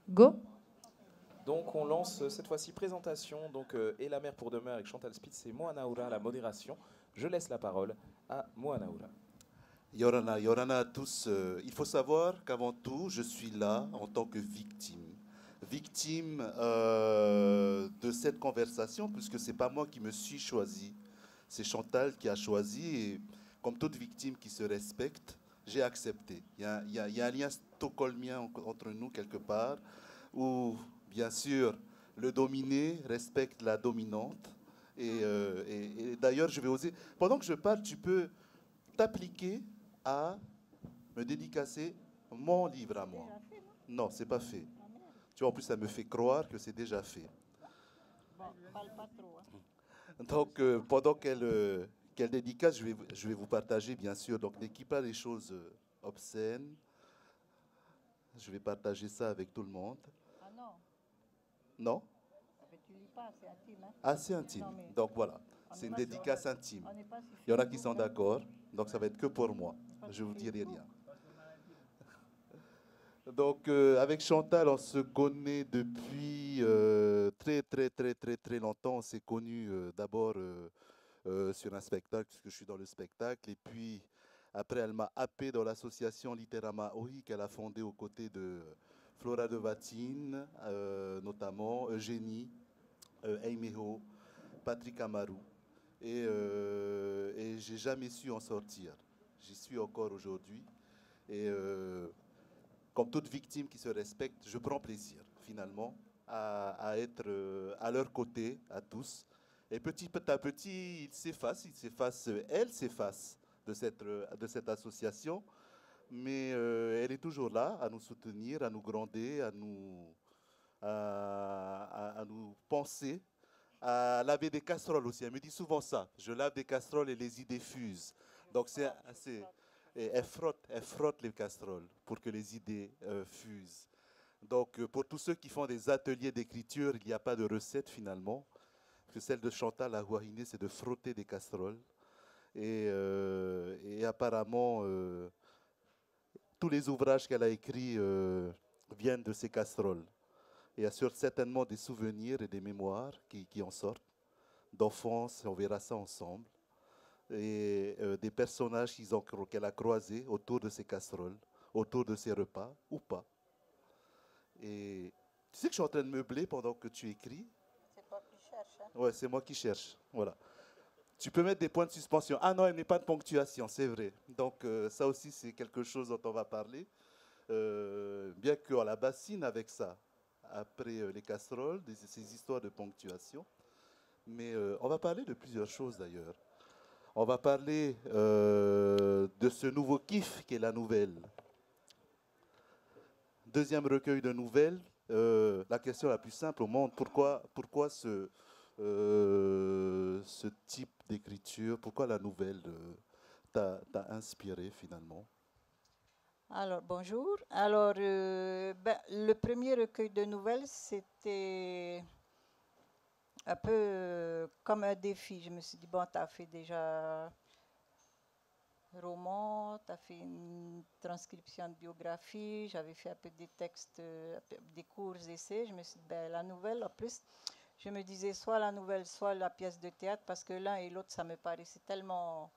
Go. Donc on lance cette fois-ci présentation et la mer pour demain avec Chantal Spitz et Moana Oura à la modération. Je laisse la parole à Moana Oura. Yorana, Yorana à tous. Il faut savoir qu'avant tout, je suis là en tant que victime. Victime de cette conversation, puisque ce n'est pas moi qui me suis choisi. C'est Chantal qui a choisi et comme toute victime qui se respecte, j'ai accepté. Il y a un lien stockholmien entre nous quelque part où, bien sûr, le dominé respecte la dominante. Et d'ailleurs, je vais oser. Pendant que je parle, tu peux t'appliquer à me dédicacer mon livre à moi. Non, c'est pas fait. Tu vois, en plus, ça me fait croire que c'est déjà fait. Donc, pendant qu'elle dédicace, je vais vous partager, bien sûr. Donc, n'équipe pas les choses obscènes. Je vais partager ça avec tout le monde. Ah non, Non? tu lis pas, c'est intime. Hein? Assez intime. Non, mais Donc, voilà. on C'est n'est une pas dédicace sur- intime. on n'est pas sur Il y en a qui sont Facebook, hein. d'accord. Donc, ça va être que pour moi. Je ne vous dirai rien. Donc, avec Chantal, on se connaît depuis très longtemps. On s'est connus d'abord sur un spectacle, puisque je suis dans le spectacle. Et puis, après, elle m'a happé dans l'association Litérama Ori qu'elle a fondée aux côtés de Flora de Vatine, notamment Eugénie, Eimeho, Patrick Amarou. Et j'ai jamais su en sortir. J'y suis encore aujourd'hui. Et comme toute victime qui se respecte, je prends plaisir finalement à être à leur côté, à tous. Et petit à petit, elle s'efface de cette association, mais elle est toujours là à nous soutenir, à nous gronder, à nous penser, à laver des casseroles aussi. Elle me dit souvent ça. Je lave des casseroles et les idées fusent. Donc c'est assez. Et elle frotte les casseroles pour que les idées fusent. Donc pour tous ceux qui font des ateliers d'écriture, il n'y a pas de recette finalement. Que celle de Chantal Ahuahine, c'est de frotter des casseroles. Et apparemment, tous les ouvrages qu'elle a écrits viennent de ces casseroles. Il y a certainement des souvenirs et des mémoires qui en sortent, d'enfance, on verra ça ensemble, et des personnages qu'elle a croisés autour de ces casseroles, autour de ces repas, ou pas. Et tu sais que je suis en train de meubler pendant que tu écris. C'est toi qui cherches. Hein? Ouais, c'est moi qui cherche. Voilà. Tu peux mettre des points de suspension. Ah non, il n'y a pas de ponctuation, c'est vrai. Donc ça aussi, c'est quelque chose dont on va parler. Bien qu'on la bassine avec ça, après les casseroles, ces histoires de ponctuation. Mais on va parler de plusieurs choses d'ailleurs. On va parler de ce nouveau kiff qu'est la nouvelle. Deuxième recueil de nouvelles. La question la plus simple au monde, pourquoi ce type d'écriture, pourquoi la nouvelle t'a inspiré finalement? Alors, bonjour. Alors, le premier recueil de nouvelles, c'était un peu comme un défi. Je me suis dit, bon, tu as fait déjà roman, tu as fait une transcription de biographie, j'avais fait un peu des textes, des courts essais. Je me suis dit, ben, la nouvelle, en plus, je me disais soit la nouvelle, soit la pièce de théâtre, parce que l'un et l'autre, ça me paraissait tellement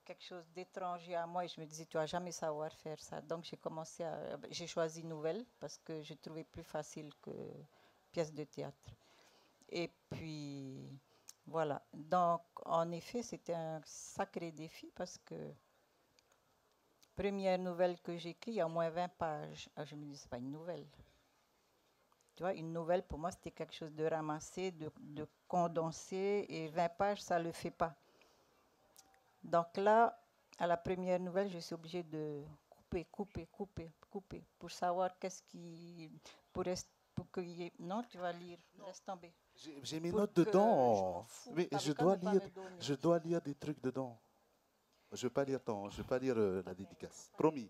quelque chose d'étranger à moi, et je me disais, tu vas jamais savoir faire ça. Donc j'ai choisi nouvelle, parce que je trouvais plus facile que pièce de théâtre. Et puis, voilà. Donc, en effet, c'était un sacré défi, parce que première nouvelle que j'écris, il y a au moins 20 pages. Ah, je me dis, c'est pas une nouvelle. Tu vois, une nouvelle, pour moi, c'était quelque chose de ramassé, de condensé, et 20 pages, ça ne le fait pas. Donc là, à la première nouvelle, je suis obligée de couper, pour savoir qu'est-ce qui... Pour qu'il y ait... Non, tu vas lire, laisse tomber. J'ai mes Pour notes que je dedans. m'en fous, Mais t'avais qu'à ne pas me donner. je dois lire des trucs dedans. Je ne vais pas lire la dédicace. Promis.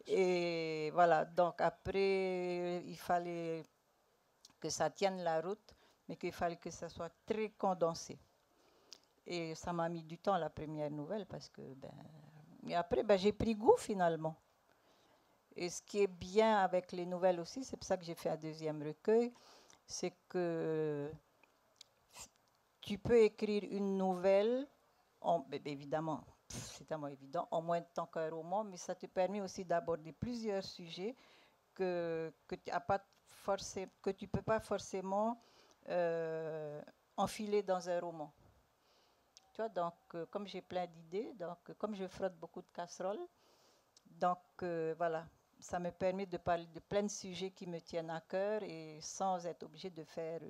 Et voilà, donc après, il fallait que ça tienne la route, mais qu'il fallait que ça soit très condensé. Et ça m'a mis du temps, la première nouvelle, parce que, ben... Et après, ben, j'ai pris goût, finalement. Et ce qui est bien avec les nouvelles aussi, c'est pour ça que j'ai fait un deuxième recueil, c'est que tu peux écrire une nouvelle, évidemment, c'est tellement évident, en moins de temps qu'un roman, mais ça te permet aussi d'aborder plusieurs sujets que tu ne peux pas forcément enfiler dans un roman. Tu vois, donc, comme j'ai plein d'idées, donc, comme je frotte beaucoup de casseroles, donc voilà, ça me permet de parler de plein de sujets qui me tiennent à cœur et sans être obligé de faire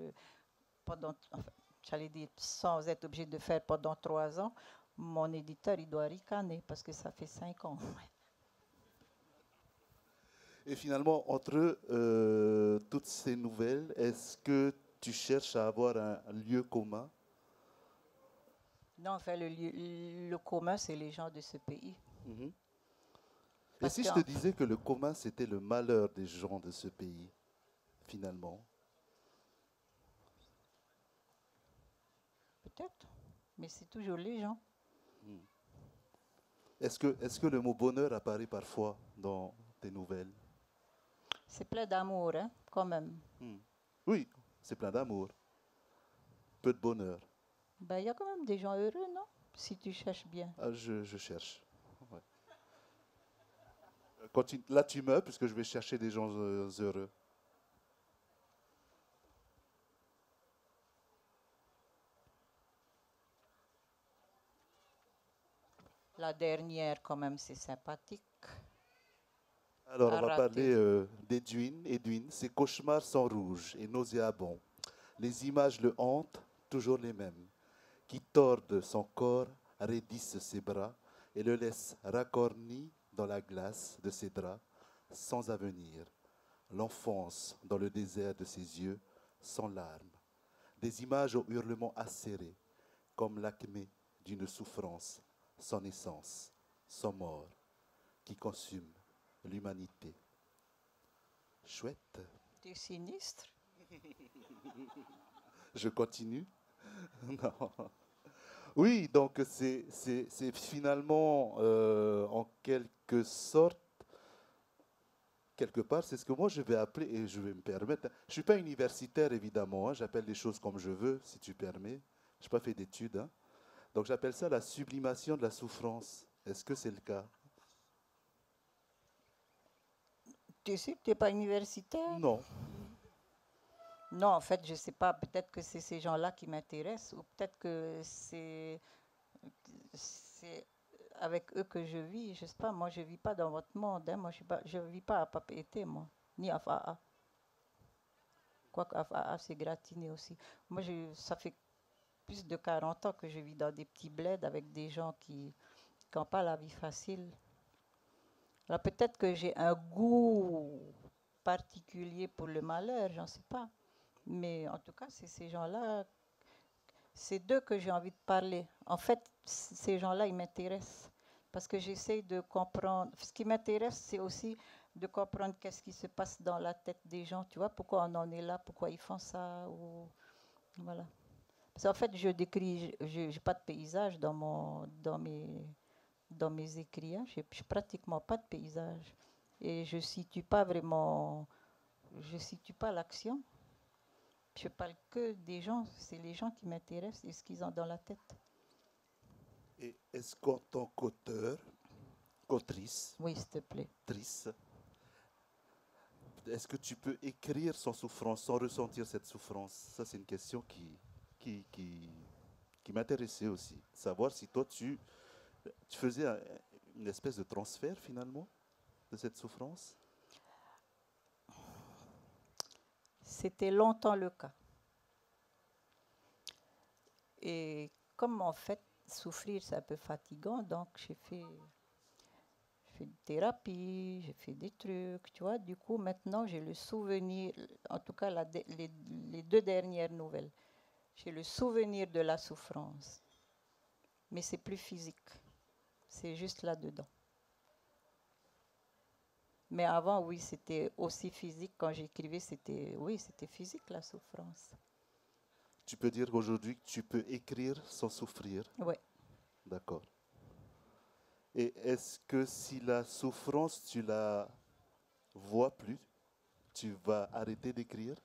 sans être obligé de faire pendant 3 ans. Mon éditeur, il doit ricaner parce que ça fait 5 ans. Et finalement, entre toutes ces nouvelles, est-ce que tu cherches à avoir un lieu commun? Non, enfin, le commun, c'est les gens de ce pays. Et Parce si je te disais que le commun, c'était le malheur des gens de ce pays, finalement? Peut-être, mais c'est toujours les gens. Est-ce que le mot bonheur apparaît parfois dans tes nouvelles? C'est plein d'amour, hein, quand même. Oui, c'est plein d'amour. Peu de bonheur. Ben, il y a quand même des gens heureux, non? Si tu cherches bien. Ah, je cherche. Ouais. Là, tu meurs, puisque je vais chercher des gens heureux. La dernière, quand même, c'est sympathique. Alors, on va rater. parler d'Edwin. Edwin, ses cauchemars sont rouges et nauséabonds. Les images le hantent, toujours les mêmes, qui tordent son corps, raidissent ses bras et le laissent racorni dans la glace de ses draps, sans avenir. L'enfance dans le désert de ses yeux, sans larmes. Des images aux hurlements acérés, comme l'acmé d'une souffrance sans naissance, sans mort, qui consume l'humanité. Chouette. Tu es sinistre. Je continue. Non. Oui, donc c'est finalement, en quelque sorte, quelque part, c'est ce que moi je vais appeler, et je vais me permettre, je ne suis pas universitaire évidemment, hein, j'appelle les choses comme je veux, si tu permets, je n'ai pas fait d'études, hein. Donc j'appelle ça la sublimation de la souffrance. Est-ce que c'est le cas? Tu sais que tu n'es pas universitaire? Non. Non, en fait, je ne sais pas. Peut-être que c'est ces gens-là qui m'intéressent ou peut-être que c'est avec eux que je vis. Je ne sais pas. Moi, je ne vis pas dans votre monde. Hein. Moi, je ne vis pas à Papeete, moi. Ni à FAA. Quoique à FAA, c'est gratiné aussi. Moi, ça fait plus de 40 ans que je vis dans des petits bleds avec des gens qui n'ont pas la vie facile. Alors peut-être que j'ai un goût particulier pour le malheur, j'en sais pas. Mais en tout cas, c'est ces gens-là, c'est d'eux que j'ai envie de parler. En fait, ces gens-là, ils m'intéressent. Parce que j'essaie de comprendre. Ce qui m'intéresse, c'est aussi de comprendre qu'est-ce qui se passe dans la tête des gens. Tu vois, pourquoi on en est là, pourquoi ils font ça. Voilà. Parce qu'en fait, je décris, je n'ai pas de paysage dans mes écrits. Hein. Je n'ai pratiquement pas de paysage. Et je situe pas l'action. Je parle que des gens, c'est les gens qui m'intéressent et ce qu'ils ont dans la tête. Et est-ce qu'en tant qu'auteur, qu'autrice, oui, s'il te plaît, est-ce que tu peux écrire sans souffrance, sans ressentir cette souffrance? Ça, c'est une question qui m'intéressait aussi. Savoir si toi, tu faisais une espèce de transfert, finalement, de cette souffrance? C'était longtemps le cas. Et comme en fait, souffrir, c'est un peu fatigant, donc j'ai fait de thérapie, j'ai fait des trucs, tu vois. Du coup, maintenant, j'ai le souvenir, en tout cas les 2 dernières nouvelles, j'ai le souvenir de la souffrance. Mais c'est plus physique. C'est juste là-dedans. Mais avant, oui, c'était aussi physique. Quand j'écrivais, c'était physique la souffrance. Tu peux dire qu'aujourd'hui, tu peux écrire sans souffrir? Oui. D'accord. Et est-ce que si la souffrance, tu l'as tu vas arrêter d'écrire?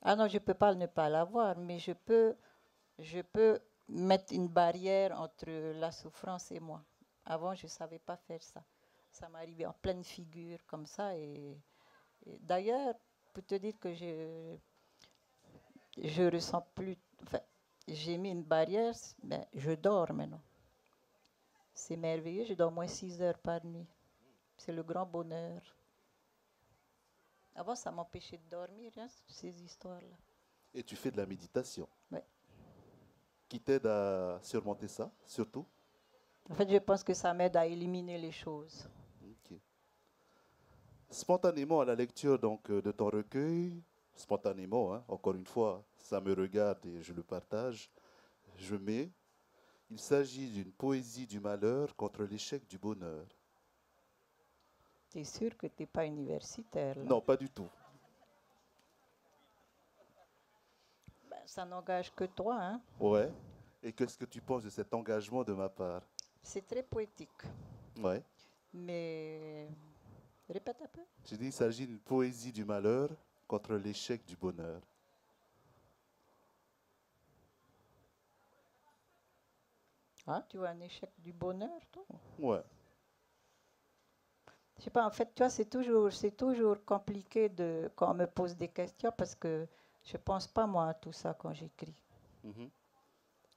Ah non, je ne peux pas ne pas l'avoir, mais je peux mettre une barrière entre la souffrance et moi. Avant, je ne savais pas faire ça. Ça m'arrivait en pleine figure comme ça. Et d'ailleurs, pour te dire que je ressens plus. Enfin, j'ai mis une barrière, ben, je dors maintenant. C'est merveilleux, je dors moins 6 heures par nuit. C'est le grand bonheur. Avant, ça m'empêchait de dormir, hein, ces histoires-là. Et tu fais de la méditation. Ouais. Qui t'aide à surmonter ça, surtout? En fait, je pense que ça m'aide à éliminer les choses. Ok. Spontanément, à la lecture donc, de ton recueil, spontanément, hein, encore une fois, ça me regarde et je le partage, je mets, il s'agit d'une poésie du malheur contre l'échec du bonheur. Tu es sûr que tu n'es pas universitaire, là? Non, pas du tout. Ben, ça n'engage que toi, hein? Ouais. Et qu'est-ce que tu penses de cet engagement de ma part? C'est très poétique. Ouais. Mais répète un peu. Je dis, il s'agit d'une poésie du malheur contre l'échec du bonheur. Ah, tu vois un échec du bonheur, toi? Ouais. Je sais pas, en fait, tu vois, c'est toujours compliqué quand on me pose des questions parce que je pense pas, moi, à tout ça quand j'écris. Mhm.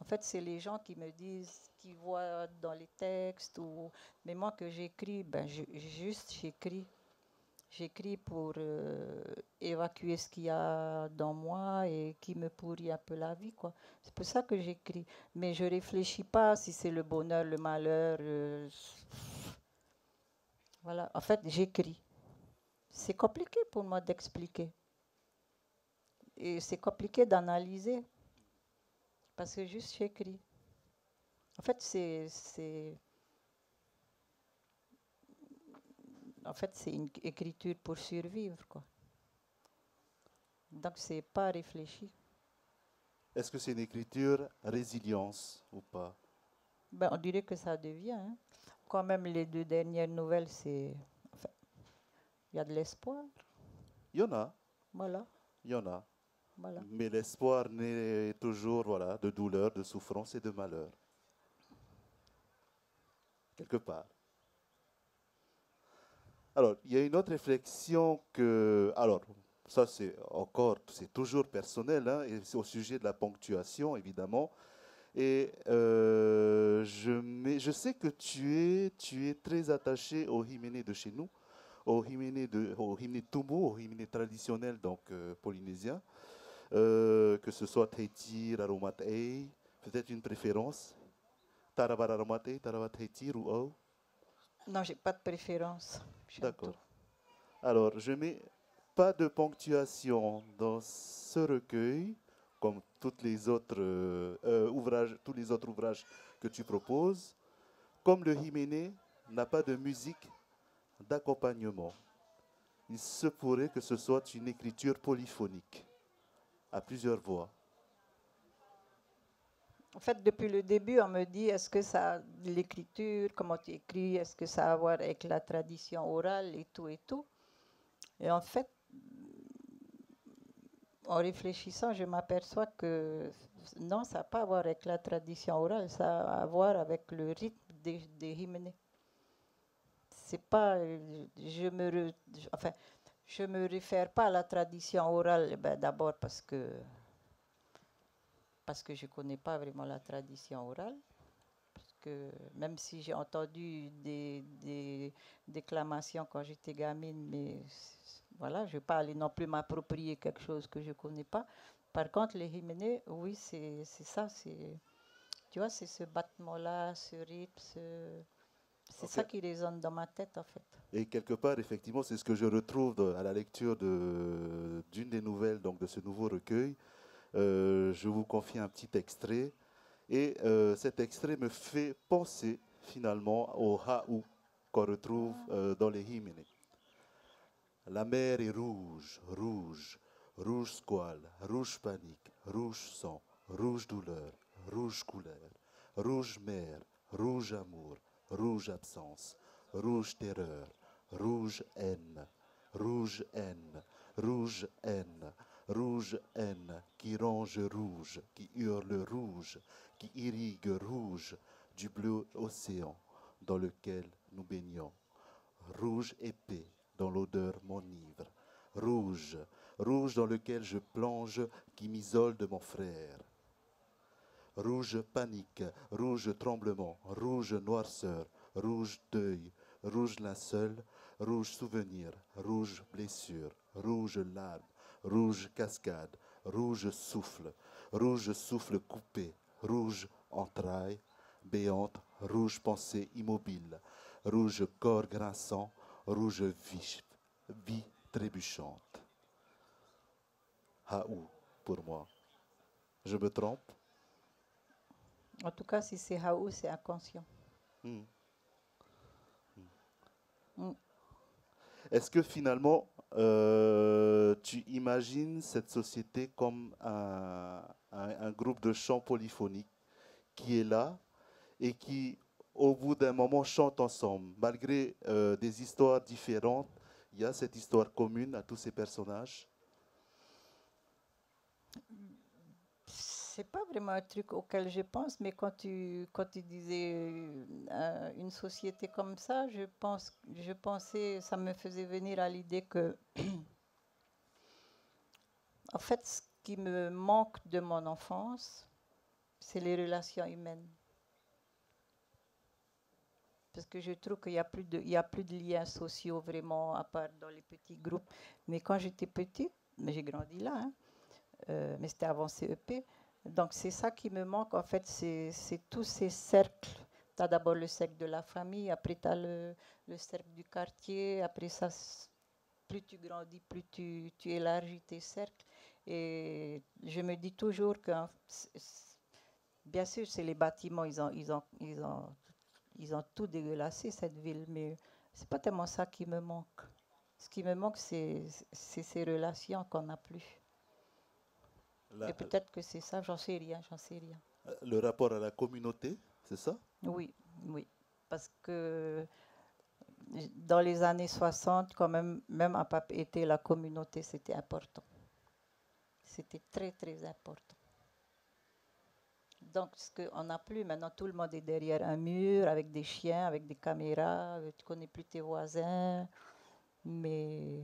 En fait, c'est les gens qui me disent, qui voient dans les textes, mais moi que j'écris, ben, juste j'écris. J'écris pour évacuer ce qu'il y a dans moi et qui me pourrit un peu la vie, quoi. C'est pour ça que j'écris. Mais je réfléchis pas si c'est le bonheur, le malheur. Voilà. En fait, j'écris. C'est compliqué pour moi d'expliquer. Et c'est compliqué d'analyser. Parce que juste j'écris. En fait, c'est une écriture pour survivre, quoi. Donc, c'est pas réfléchi. Est-ce que c'est une écriture résilience ou pas? Ben, on dirait que ça devient, hein. Quand même, les 2 dernières nouvelles, enfin, il y a de l'espoir. Il y en a, Voilà, il y en a. voilà. Mais l'espoir naît toujours voilà, de douleur, de souffrance et de malheur. Quelque part. Alors, il y a une autre réflexion que... Alors, ça c'est toujours personnel, hein, et c'est au sujet de la ponctuation, évidemment. Et je sais que tu es très attaché au himene de chez nous, au himene Tumu, au himene traditionnel donc polynésien, que ce soit Tahiti, Raromatei, peut-être une préférence, Tarabat Raromatei, Tarabat Tahiti ou O. Non, j'ai pas de préférence. J'aime tout. D'accord. Alors, je mets pas de ponctuation dans ce recueil, comme tous les autres ouvrages que tu proposes. Comme le himene n'a pas de musique d'accompagnement, il se pourrait que ce soit une écriture polyphonique, à plusieurs voix. En fait, depuis le début, on me dit, est-ce que ça, l'écriture, comment tu écris, est-ce que ça a à voir avec la tradition orale et tout et tout. Et en fait, en réfléchissant, je m'aperçois que non, ça n'a pas à voir avec la tradition orale, ça a à voir avec le rythme des hymnes. C'est pas, enfin, je me réfère pas à la tradition orale, ben, d'abord parce que je connais pas vraiment la tradition orale. Parce que même si j'ai entendu des déclamations quand j'étais gamine, mais voilà, je ne vais pas aller non plus m'approprier quelque chose que je ne connais pas. Par contre, les hymnes, oui, c'est ça, tu vois, c'est ce battement-là, ce rythme, c'est ça Ok. qui résonne dans ma tête, en fait. Et quelque part, effectivement, c'est ce que je retrouve à la lecture d'une des nouvelles donc, de ce nouveau recueil. Je vous confie un petit extrait. Et cet extrait me fait penser finalement au Ha'u qu'on retrouve dans les hymnes. La mer est rouge, rouge, rouge squale, rouge panique, rouge sang, rouge douleur, rouge couleur, rouge mer, rouge amour, rouge absence, rouge terreur, rouge haine, rouge haine, rouge haine, qui ronge rouge, qui hurle rouge, qui irrigue rouge du bleu océan dans lequel nous baignons. Rouge épais dans l'odeur m'enivre, rouge, rouge dans lequel je plonge, qui m'isole de mon frère. Rouge panique, rouge tremblement, rouge noirceur, rouge deuil, rouge linceul, rouge souvenir, rouge blessure, rouge larme, rouge cascade, rouge souffle coupé, rouge entraille, béante, rouge pensée immobile, rouge corps grinçant, rouge vie trébuchante. Haou pour moi. Je me trompe? En tout cas, si c'est Haou, c'est inconscient. Est-ce que finalement, tu imagines cette société comme un groupe de chants polyphoniques qui est là et qui, au bout d'un moment, chantent ensemble? Malgré des histoires différentes, il y a cette histoire commune à tous ces personnages? C'est pas vraiment un truc auquel je pense, mais quand tu disais une société comme ça, je pensais, ça me faisait venir à l'idée que, en fait, ce qui me manque de mon enfance, c'est les relations humaines. Parce que je trouve qu'il n'y a plus de liens sociaux vraiment, à part dans les petits groupes. Mais quand j'étais petite, mais j'ai grandi là, hein, mais c'était avant CEP. Donc c'est ça qui me manque, en fait, c'est tous ces cercles. Tu as d'abord le cercle de la famille, après tu as le cercle du quartier, après ça, plus tu grandis, plus tu élargis tes cercles. Et je me dis toujours que, bien sûr, c'est les bâtiments, ils ont tout dégueulassé, cette ville, mais c'est pas tellement ça qui me manque. Ce qui me manque, c'est ces relations qu'on n'a plus. Et peut-être que c'est ça, j'en sais rien. Le rapport à la communauté, c'est ça? Oui. Parce que dans les années 60, quand même à Papeete, la communauté, c'était important. C'était très, très important. Donc, ce qu'on n'a plus, maintenant, tout le monde est derrière un mur, avec des chiens, avec des caméras, tu ne connais plus tes voisins. Mais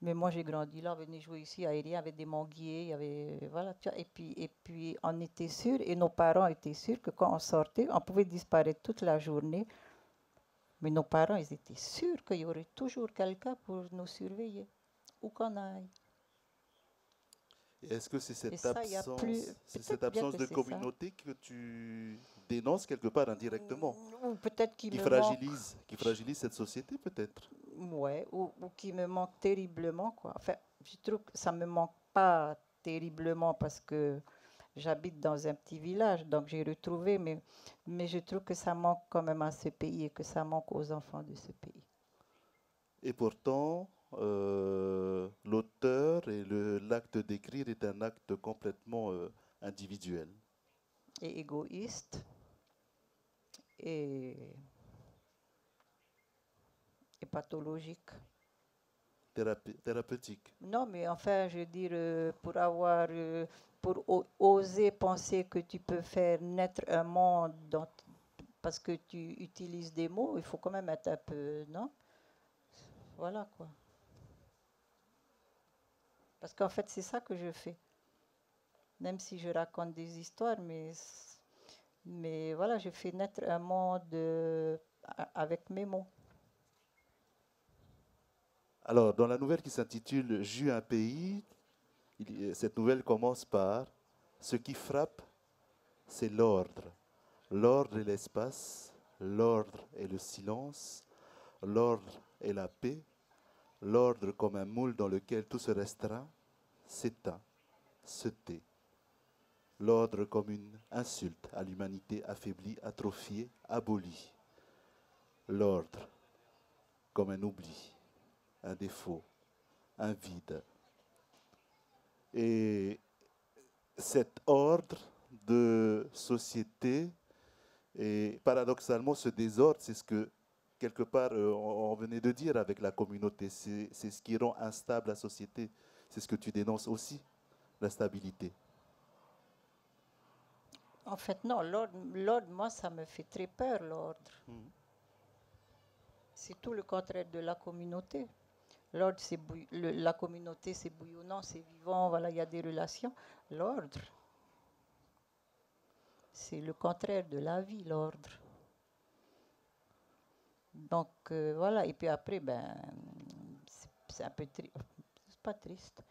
moi, j'ai grandi là, on venait jouer ici à Eria avec des manguiers, il y avait, voilà, tu vois, et puis on était sûrs, et nos parents étaient sûrs que quand on sortait, on pouvait disparaître toute la journée, mais nos parents, ils étaient sûrs qu'il y aurait toujours quelqu'un pour nous surveiller, où qu'on aille. Est-ce que c'est cette ça, cette absence de communauté ça que tu dénonces quelque part indirectement? Ou peut-être qui fragilise cette société, peut-être? Ouais, ou qui me manque terriblement, quoi. Enfin, je trouve que ça me manque pas terriblement parce que j'habite dans un petit village, donc j'ai retrouvé, mais je trouve que ça manque quand même à ce pays et que ça manque aux enfants de ce pays. Et pourtant, l'auteur et l'acte d'écrire est un acte complètement individuel. Et égoïste. Et pathologique. Thérapeutique. Non, mais enfin, je veux dire, pour oser penser que tu peux faire naître un monde parce que tu utilises des mots, il faut quand même être un peu, non? Voilà, quoi. Parce qu'en fait, c'est ça que je fais. Même si je raconte des histoires, mais voilà, je fais naître un monde avec mes mots. Alors, dans la nouvelle qui s'intitule « J'eus un pays », cette nouvelle commence par « Ce qui frappe, c'est l'ordre. L'ordre est l'espace, l'ordre est le silence, l'ordre est la paix, l'ordre comme un moule dans lequel tout se restreint, s'éteint, se tait. L'ordre comme une insulte à l'humanité affaiblie, atrophiée, abolie. L'ordre comme un oubli, un défaut, un vide. Et cet ordre de société, et paradoxalement ce désordre, c'est ce que quelque part, on venait de dire avec la communauté, c'est ce qui rend instable la société. C'est ce que tu dénonces aussi, la stabilité. En fait, non, l'ordre, moi, ça me fait très peur, l'ordre. C'est tout le contraire de la communauté. L'ordre, la communauté, c'est bouillonnant, c'est vivant, voilà, il y a des relations. L'ordre, c'est le contraire de la vie, l'ordre. Donc, voilà, et puis après, ben, c'est un peu triste, c'est pas triste,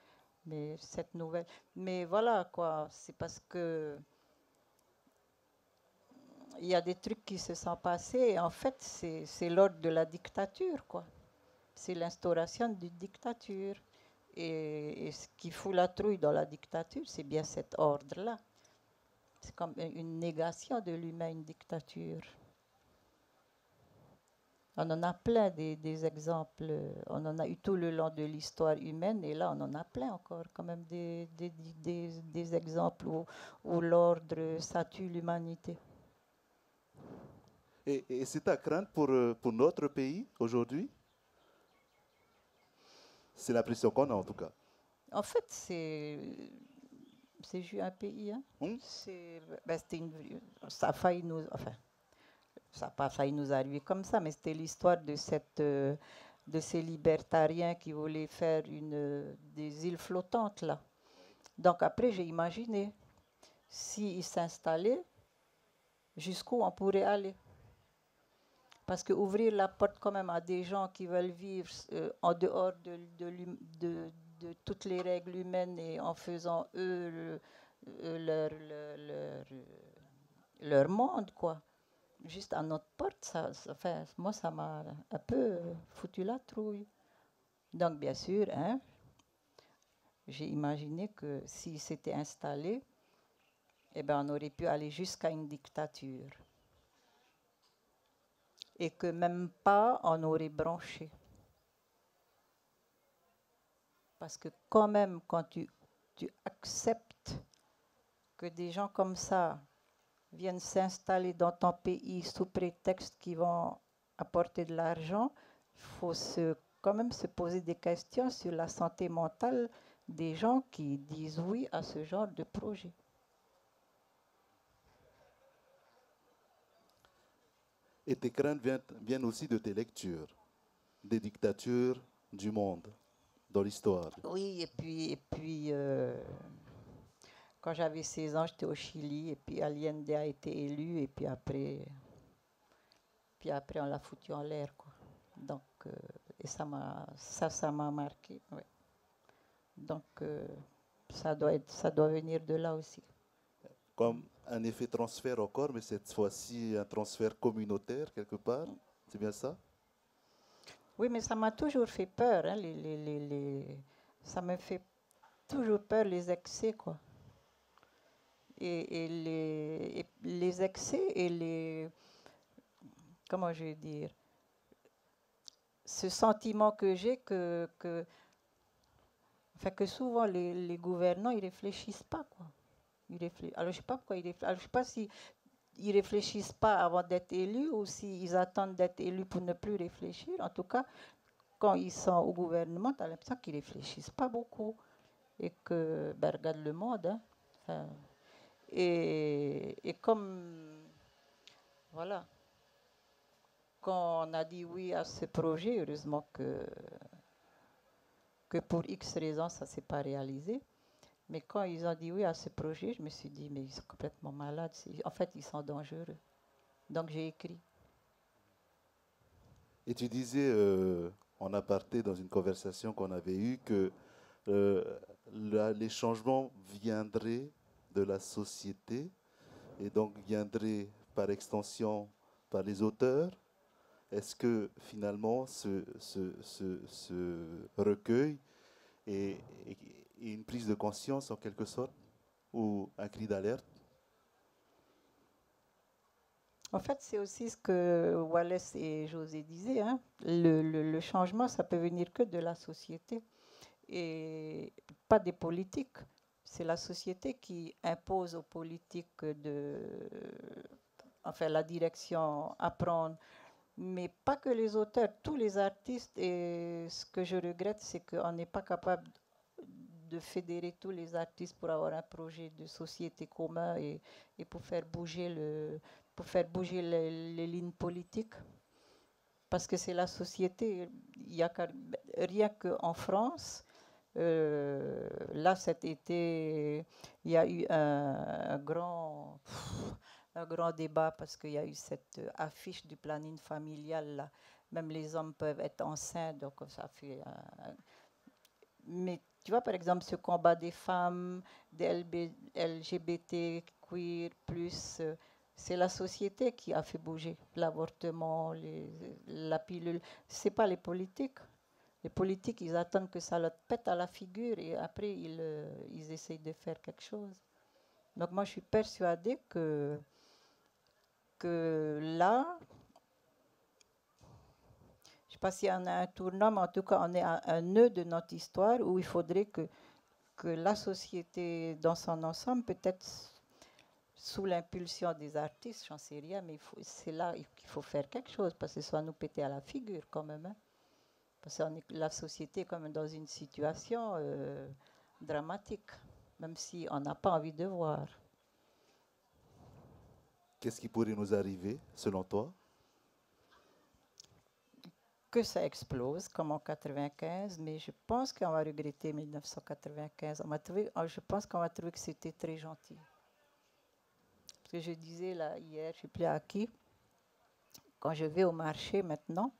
mais cette nouvelle. Mais voilà, quoi, c'est parce que il y a des trucs qui se sont passés, et en fait, c'est l'ordre de la dictature, quoi. C'est l'instauration d'une dictature. Et ce qui fout la trouille dans la dictature, c'est bien cet ordre-là. C'est comme une négation de l'humain, une dictature. On en a plein des exemples. On en a eu tout le long de l'histoire humaine, et là, on en a plein encore, quand même, des exemples où l'ordre, ça tue l'humanité. Et c'est ta crainte pour notre pays aujourd'hui? C'est l'impression qu'on a en tout cas. En fait, c'est juste un pays. Hein. Ça a failli nous... Enfin, ça n'a pas failli nous arriver comme ça, mais c'était l'histoire de ces libertariens qui voulaient faire des îles flottantes, là. Donc après, j'ai imaginé, s'ils s'installaient, jusqu'où on pourrait aller. Parce que ouvrir la porte quand même à des gens qui veulent vivre en dehors de toutes les règles humaines et en faisant eux leur monde, quoi. Juste à notre porte, moi, ça m'a un peu foutu la trouille. Donc, bien sûr, hein, j'ai imaginé que s'ils s'étaient installés, eh ben, on aurait pu aller jusqu'à une dictature. Et que même pas on aurait branché. Parce que quand même, quand tu acceptes que des gens comme ça viennent s'installer dans ton pays sous prétexte qu'ils vont apporter de l'argent, il faut quand même se poser des questions sur la santé mentale des gens qui disent oui à ce genre de projet. Et tes craintes viennent aussi de tes lectures, des dictatures du monde, dans l'histoire. Oui, et puis quand j'avais 16 ans, j'étais au Chili, et puis Allende a été élu, et puis après on l'a foutu en l'air, quoi. Donc, et ça m'a marqué, ouais. Donc, ça doit venir de là aussi. Comme un effet transfert encore, mais cette fois-ci un transfert communautaire quelque part, c'est bien ça? Oui, mais ça m'a toujours fait peur, hein, ça me fait toujours peur les excès, quoi. Et les excès et comment je vais dire, ce sentiment que j'ai que souvent les gouvernants, ils réfléchissent pas, quoi. Alors je sais pas pourquoi alors je sais pas si ils réfléchissent pas avant d'être élus ou s'ils attendent d'être élus pour ne plus réfléchir. En tout cas, quand ils sont au gouvernement, tu as l'impression qu'ils réfléchissent pas beaucoup et que ben, regarde le monde, hein. Enfin, et comme voilà, quand on a dit oui à ce projet, heureusement que pour X raisons, ça ne s'est pas réalisé. Mais quand ils ont dit oui à ce projet, je me suis dit, mais ils sont complètement malades. En fait, ils sont dangereux. Donc, j'ai écrit. Et tu disais en aparté dans une conversation qu'on avait eue que les changements viendraient de la société et donc viendraient par extension par les auteurs. Est-ce que finalement ce recueil est une prise de conscience en quelque sorte ou un cri d'alerte? En fait, c'est aussi ce que Wallace et José disaient, hein. Le changement, ça peut venir que de la société et pas des politiques. C'est la société qui impose aux politiques la direction à prendre. Mais pas que les auteurs, tous les artistes. Et ce que je regrette, c'est qu'on n'est pas capable de fédérer tous les artistes pour avoir un projet de société commun et pour faire bouger les lignes politiques. Parce que c'est la société. Il y a rien qu'en France, là cet été, il y a eu un grand débat parce qu'il y a eu cette affiche du planning familial là. Même les hommes peuvent être enceints, donc ça fait. Mais tu vois, par exemple, ce combat des femmes, des LGBT, queer, plus, c'est la société qui a fait bouger l'avortement, la pilule. C'est pas les politiques. Les politiques, ils attendent que ça leur pète à la figure et après, ils essayent de faire quelque chose. Donc moi, je suis persuadée que là, je ne sais pas s'il y en a un tournant, mais en tout cas, on est à un nœud de notre histoire où il faudrait que la société dans son ensemble, peut-être sous l'impulsion des artistes, j'en sais rien, mais c'est là qu'il faut faire quelque chose, parce que ça va nous péter à la figure quand même. Hein. Parce que la société est quand même dans une situation dramatique, même si on n'a pas envie de voir. Qu'est-ce qui pourrait nous arriver, selon toi? Que ça explose, comme en 95, mais je pense qu'on va regretter 1995. Je pense qu'on va trouver que c'était très gentil. Parce que je disais là hier, je ne sais plus à qui, quand je vais au marché maintenant,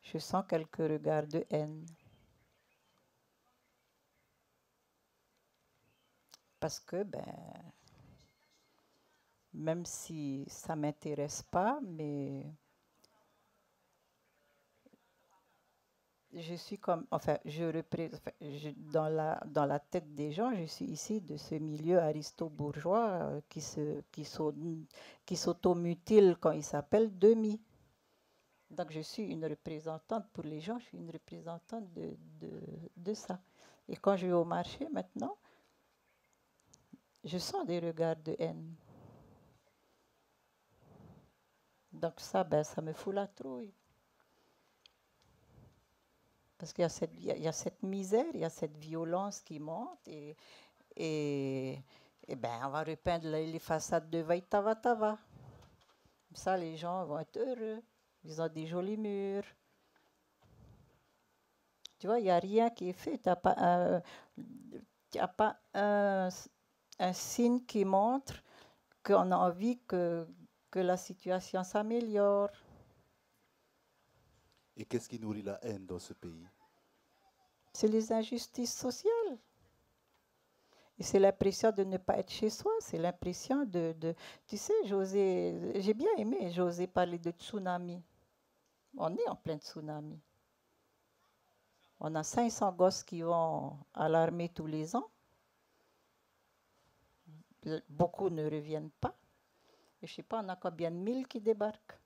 je sens quelques regards de haine. Parce que, même si ça ne m'intéresse pas, mais je suis comme, enfin, dans la tête des gens, je suis ici de ce milieu aristo-bourgeois qui s'automutile quand il s'appelle demi. Donc je suis une représentante pour les gens, je suis une représentante de ça. Et quand je vais au marché maintenant, je sens des regards de haine. Donc ça, ça me fout la trouille. Parce qu'il y a cette misère, il y a cette violence qui monte et on va repeindre les façades de Vaitava-Tava. Ça, les gens vont être heureux. Ils ont des jolis murs. Tu vois, il n'y a rien qui est fait. Tu n'as pas un signe qui montre qu'on a envie que la situation s'améliore. Et qu'est-ce qui nourrit la haine dans ce pays? C'est les injustices sociales. Et c'est l'impression de ne pas être chez soi. C'est l'impression Tu sais, j'ai bien aimé José parler de tsunami. On est en plein tsunami. On a 500 gosses qui vont à l'armée tous les ans. Beaucoup ne reviennent pas. Et je ne sais pas, on a combien de mille qui débarquent.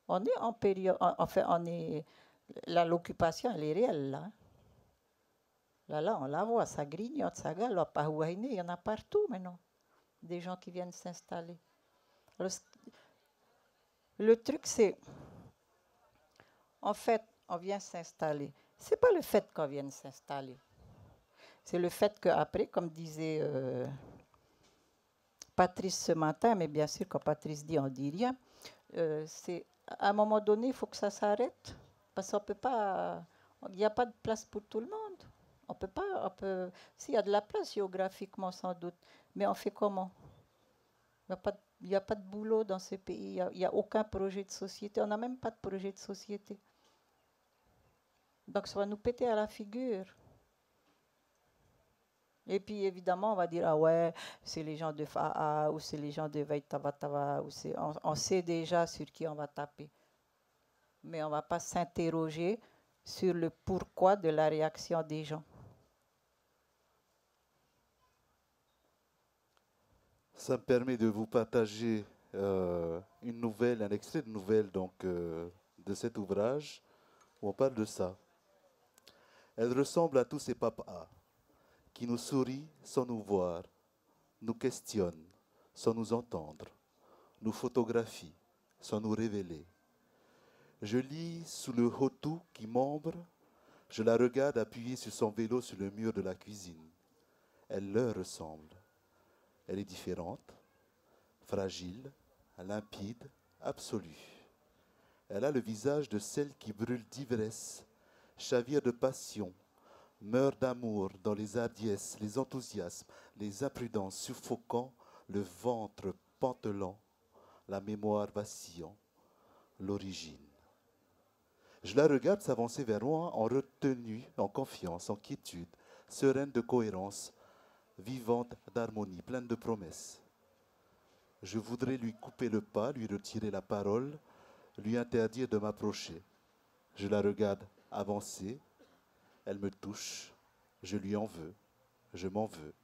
On est en période... Enfin, l'occupation, elle est réelle, là. Là, on la voit, ça grignote, ça galope. À Ouaïné, il y en a partout maintenant. Des gens qui viennent s'installer. Alors, le truc, c'est... En fait, on vient s'installer. Ce n'est pas le fait qu'on vienne s'installer. C'est le fait qu'après, comme disait Patrice ce matin, mais bien sûr, quand Patrice dit, on ne dit rien, c'est à un moment donné, il faut que ça s'arrête. Parce qu'on ne peut pas... Il n'y a pas de place pour tout le monde. On peut pas... S'il y a de la place géographiquement, sans doute. Mais on fait comment? Il n'y a pas de boulot dans ce pays. Il n'y a aucun projet de société. On n'a même pas de projet de société. Donc, ça va nous péter à la figure. Et puis, évidemment, on va dire, ah ouais, c'est les gens de FAA ou c'est les gens de Vaitava-Tava. On sait déjà sur qui on va taper. Mais on ne va pas s'interroger sur le pourquoi de la réaction des gens. Ça me permet de vous partager une nouvelle, un extrait de nouvelle donc, de cet ouvrage où on parle de ça. Elle ressemble à tous ces papas qui nous sourient sans nous voir, nous questionnent, sans nous entendre, nous photographie sans nous révéler. Je lis sous le hotu qui m'ombre, je la regarde appuyée sur son vélo sur le mur de la cuisine. Elle leur ressemble. Elle est différente, fragile, limpide, absolue. Elle a le visage de celle qui brûle d'ivresse, chavire de passion, meurt d'amour dans les hardiesses, les enthousiasmes, les imprudences suffocant, le ventre pantelant, la mémoire vacillant, l'origine. Je la regarde s'avancer vers moi en retenue, en confiance, en quiétude, sereine de cohérence, vivante d'harmonie, pleine de promesses. Je voudrais lui couper le pas, lui retirer la parole, lui interdire de m'approcher. Je la regarde avancer, elle me touche, je lui en veux, je m'en veux.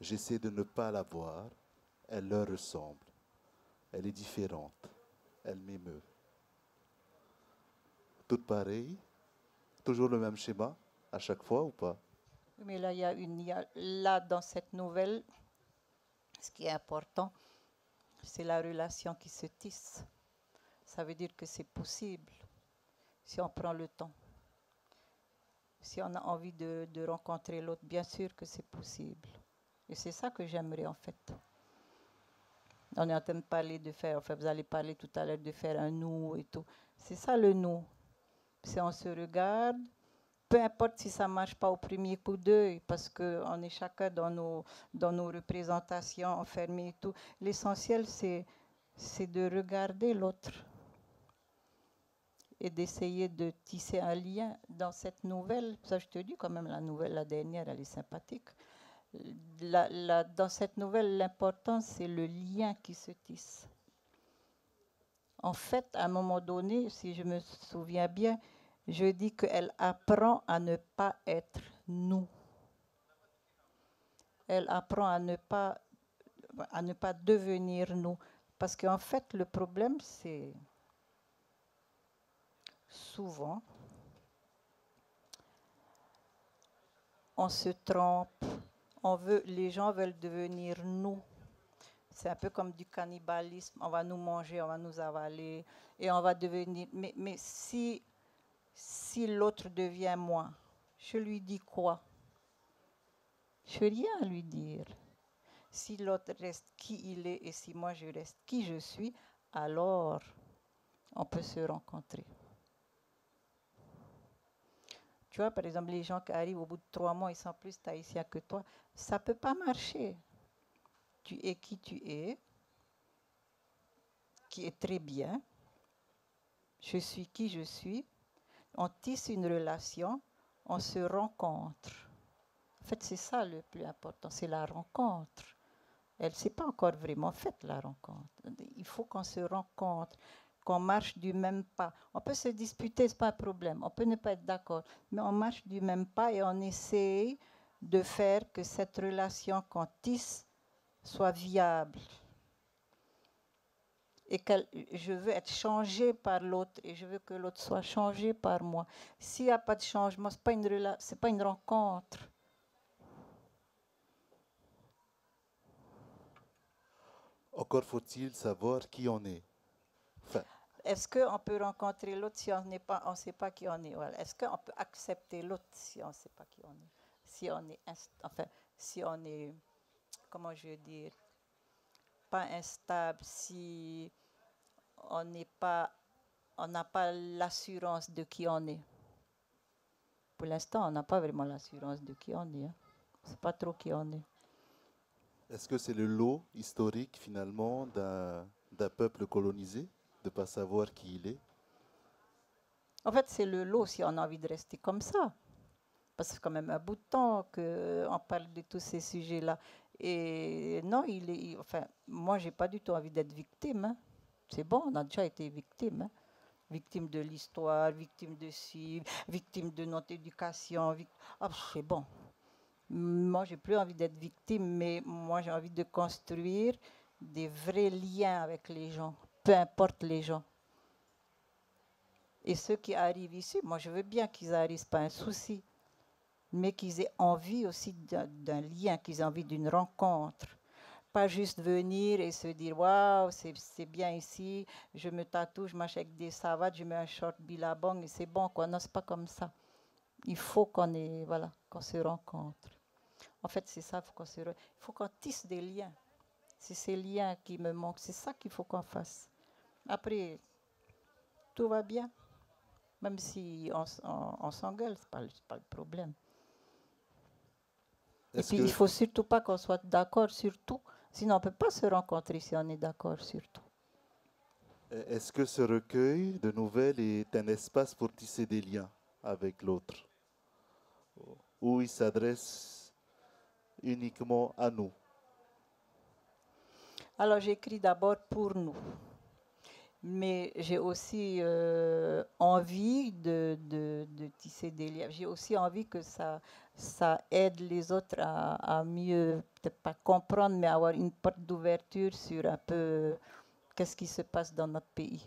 J'essaie de ne pas la voir, elle leur ressemble. Elle est différente, elle m'émeut. Toutes pareilles, toujours le même schéma, à chaque fois ou pas? Mais là, là, dans cette nouvelle, ce qui est important, c'est la relation qui se tisse. Ça veut dire que c'est possible si on prend le temps. Si on a envie de rencontrer l'autre, bien sûr que c'est possible. Et c'est ça que j'aimerais en fait. On est en train de parler de faire, enfin vous allez parler tout à l'heure de faire un nous et tout. C'est ça le nous. Si on se regarde, peu importe si ça ne marche pas au premier coup d'œil, parce qu'on est chacun dans nos représentations enfermées et tout. L'essentiel, c'est de regarder l'autre et d'essayer de tisser un lien dans cette nouvelle. Ça, je te dis quand même, la nouvelle, la dernière, elle est sympathique. Dans cette nouvelle, l'important, c'est le lien qui se tisse. En fait, à un moment donné, si je me souviens bien, je dis qu'elle apprend à ne pas être nous. Elle apprend à ne pas devenir nous. Parce qu'en fait, le problème, c'est souvent, on se trompe, les gens veulent devenir nous. C'est un peu comme du cannibalisme, on va nous manger, on va nous avaler, et on va devenir... Mais si l'autre devient moi, je lui dis quoi? Je n'ai rien à lui dire. Si l'autre reste qui il est et si moi je reste qui je suis, alors on peut se rencontrer. Tu vois, par exemple, les gens qui arrivent au bout de 3 mois, ils sont plus tahitiens que toi. Ça ne peut pas marcher. Tu es qui tu es, qui est très bien. Je suis qui je suis. On tisse une relation, on se rencontre. En fait, c'est ça le plus important, c'est la rencontre. Elle ne s'est pas encore vraiment faite, la rencontre. Il faut qu'on se rencontre, qu'on marche du même pas. On peut se disputer, ce n'est pas un problème. On peut ne pas être d'accord, mais on marche du même pas et on essaye de faire que cette relation qu'on tisse soit viable. Et que je veux être changée par l'autre et je veux que l'autre soit changé par moi. S'il n'y a pas de changement, ce n'est pas une rencontre. Encore faut-il savoir qui on est. Enfin, est-ce qu'on peut rencontrer l'autre si on ne sait pas qui on est? Voilà. Est-ce qu'on peut accepter l'autre si on ne sait pas qui on est? Si on est, comment je veux dire, pas instable, si on n'a pas l'assurance de qui on est. Pour l'instant, on n'a pas vraiment l'assurance de qui on est. Hein. On ne sait pas trop qui on est. est-ce que c'est le lot historique, finalement, d'un peuple colonisé, de ne pas savoir qui il est? En fait, c'est le lot si on a envie de rester comme ça. Parce que c'est quand même un bout de temps qu'on parle de tous ces sujets-là. Et non, moi, je n'ai pas du tout envie d'être victime. Hein. C'est bon, on a déjà été victime. Hein. Victime de l'histoire, victime de ci, victime de notre éducation. C'est bon. Moi, je n'ai plus envie d'être victime, mais moi, j'ai envie de construire des vrais liens avec les gens, peu importe les gens. Et ceux qui arrivent ici, moi, je veux bien qu'ils arrivent, ce n'est pas un souci, mais qu'ils aient envie aussi d'un lien, qu'ils aient envie d'une rencontre. pas juste venir et se dire waouh, c'est bien ici, je me tatoue, je marche avec des savates, je mets un short billabong et c'est bon quoi. Non, c'est pas comme ça. Il faut voilà, qu'on se rencontre. En fait, c'est ça, il faut qu'on tisse des liens. C'est ces liens qui me manquent, c'est ça qu'il faut qu'on fasse. Après, tout va bien. Même si on s'engueule, c'est pas le problème. Et puis, il ne faut surtout pas qu'on soit d'accord sur tout. Sinon, on ne peut pas se rencontrer si on est d'accord sur tout. Est-ce que ce recueil de nouvelles est un espace pour tisser des liens avec l'autre, où il s'adresse uniquement à nous? Alors, j'écris d'abord pour nous. Mais j'ai aussi envie de tisser des liens. J'ai aussi envie que ça aide les autres à mieux, peut-être pas comprendre, mais avoir une porte d'ouverture sur un peu qu'est-ce qui se passe dans notre pays.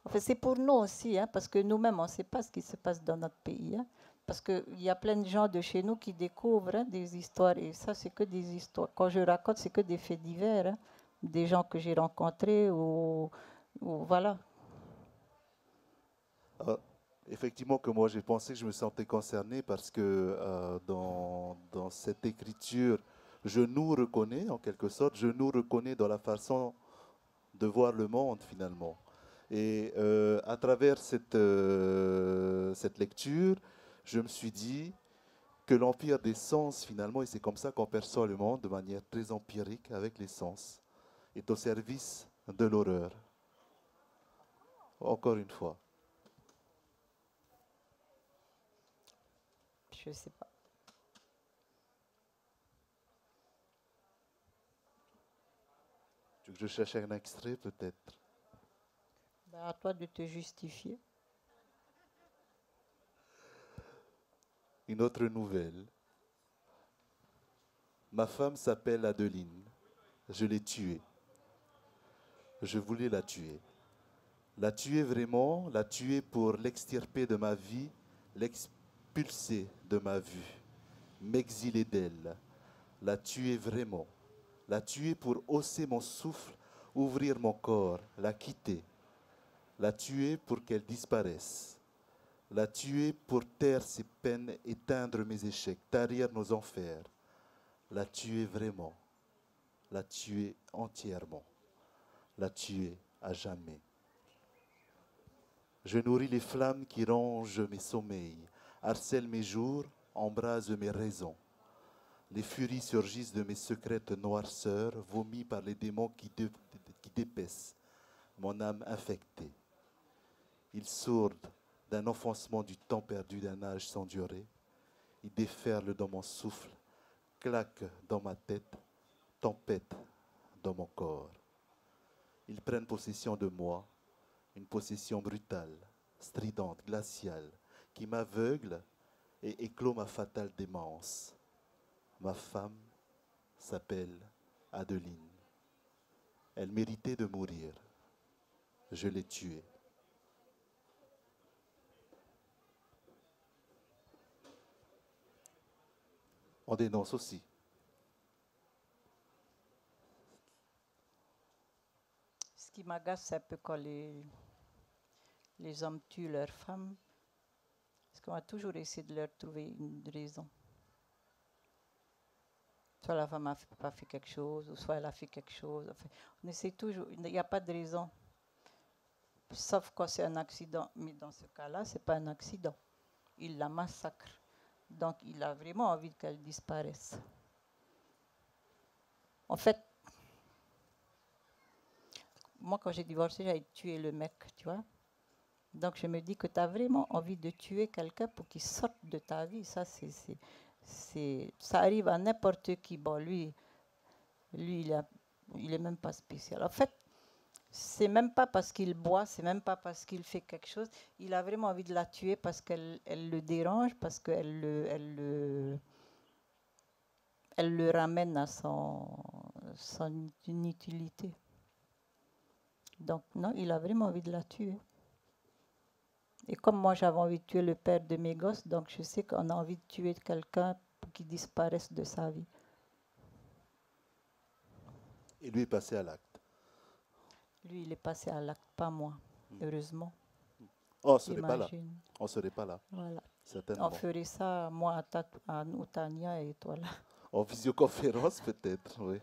En fait, c'est pour nous aussi, hein, parce que nous-mêmes, on ne sait pas ce qui se passe dans notre pays. Hein, parce qu'il y a plein de gens de chez nous qui découvrent hein, des histoires. Et ça, c'est que des histoires. Quand je raconte, c'est que des faits divers. Hein, des gens que j'ai rencontrés ou voilà. Effectivement, que moi j'ai pensé que je me sentais concerné parce que dans cette écriture, je nous reconnais en quelque sorte, je nous reconnais dans la façon de voir le monde finalement. Et à travers cette lecture, je me suis dit que l'empire des sens finalement, et c'est comme ça qu'on perçoit le monde de manière très empirique avec les sens, est au service de l'horreur. Encore une fois. Je ne sais pas. Tu veux que je cherche un extrait peut-être? Ben, à toi de te justifier. Une autre nouvelle. Ma femme s'appelle Adeline. Je l'ai tuée. Je voulais la tuer. La tuer vraiment, la tuer pour l'extirper de ma vie, l'expulser de ma vue, m'exiler d'elle. La tuer vraiment. La tuer pour hausser mon souffle, ouvrir mon corps, la quitter. La tuer pour qu'elle disparaisse. La tuer pour taire ses peines, éteindre mes échecs, tarir nos enfers. La tuer vraiment. La tuer entièrement. La tuer à jamais. Je nourris les flammes qui rongent mes sommeils, harcèlent mes jours, embrasent mes raisons. Les furies surgissent de mes secrètes noirceurs, vomies par les démons qui dépaissent mon âme infectée. Ils sourdent d'un enfoncement du temps perdu d'un âge sans durée. Ils déferlent dans mon souffle, claquent dans ma tête, tempêtent dans mon corps. Ils prennent possession de moi, une possession brutale, stridente, glaciale, qui m'aveugle et éclot ma fatale démence. Ma femme s'appelle Adeline. Elle méritait de mourir. Je l'ai tuée. On dénonce aussi. Ce qui m'agace, c'est un peu quand les hommes tuent leurs femmes. Parce qu'on va toujours essayer de leur trouver une raison. Soit la femme n'a pas fait quelque chose, ou soit elle a fait quelque chose. Enfin, on essaie toujours, il n'y a pas de raison. Sauf quand c'est un accident. Mais dans ce cas-là, ce n'est pas un accident. Il la massacre. Donc, il a vraiment envie qu'elle disparaisse. En fait, moi, quand j'ai divorcé, j'avais tué le mec, tu vois. Donc, je me dis que tu as vraiment envie de tuer quelqu'un pour qu'il sorte de ta vie. Ça, ça arrive à n'importe qui. Bon, lui il est même pas spécial. En fait, c'est même pas parce qu'il boit, c'est même pas parce qu'il fait quelque chose. Il a vraiment envie de la tuer parce qu'elle le dérange, parce qu'elle elle le ramène à son inutilité. Donc, non, il a vraiment envie de la tuer. Et comme moi, j'avais envie de tuer le père de mes gosses, donc je sais qu'on a envie de tuer quelqu'un pour qu'il disparaisse de sa vie. Et lui est passé à l'acte. Lui, il est passé à l'acte, pas moi, heureusement. On ne serait pas là. J'imagine. On ne serait pas là, Voilà. certainement. On ferait ça, moi à Noutania et toi là. En visioconférence, peut-être, oui.